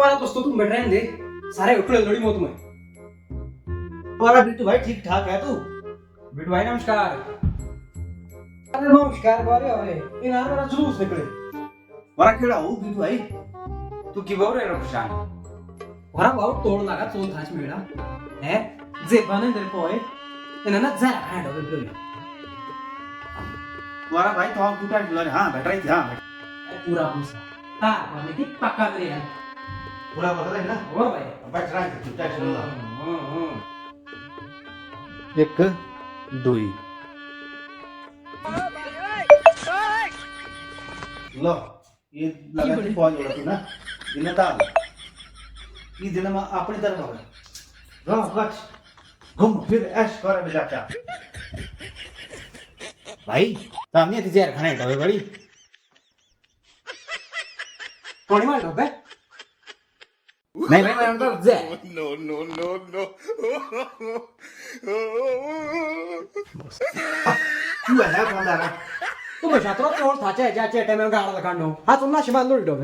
वाला दोस्तों तुम बैठ रहे हैं दे सारे उकड़े लड़ी मौत में। तुम्हारा बिट्टू भाई ठीक ठाक है तू? बिट्टू भाई नमस्कार। अरे नमस्कार बारे अरे इन यार मेरा जुलूस निकले। वरा केड़ा हो बिट्टू भाई? तू की बावर रे खुशान वरा बहुत तोड़ लगा चोल थाच मेरा है जे बने तेरे पोए इन्हें ना जरा हैंड ओवर कर वरा भाई तो हम टूटा ढिला हां बैठ रही थी हां पूरा पूसा हां माने कि पक्का रे यार पूरा बता है ना और भाई बैठ रही थी टूटा ढिला हां एक दुई लो ये लगा कि पहुंच गया तू ना दिन ता ये दिन में अपनी तरफ हो रो बच घूम फिर ऐश कर बेटा भाई सामने थी यार खाने ढोए बड़ी कोणी मार दो बे नहीं भाई मैं तो जे तू है बंदा तुम्हें शात्रो चोल थाचे जाचे टाइम में गाड़ लगानो हां तुम ना शिमान लोड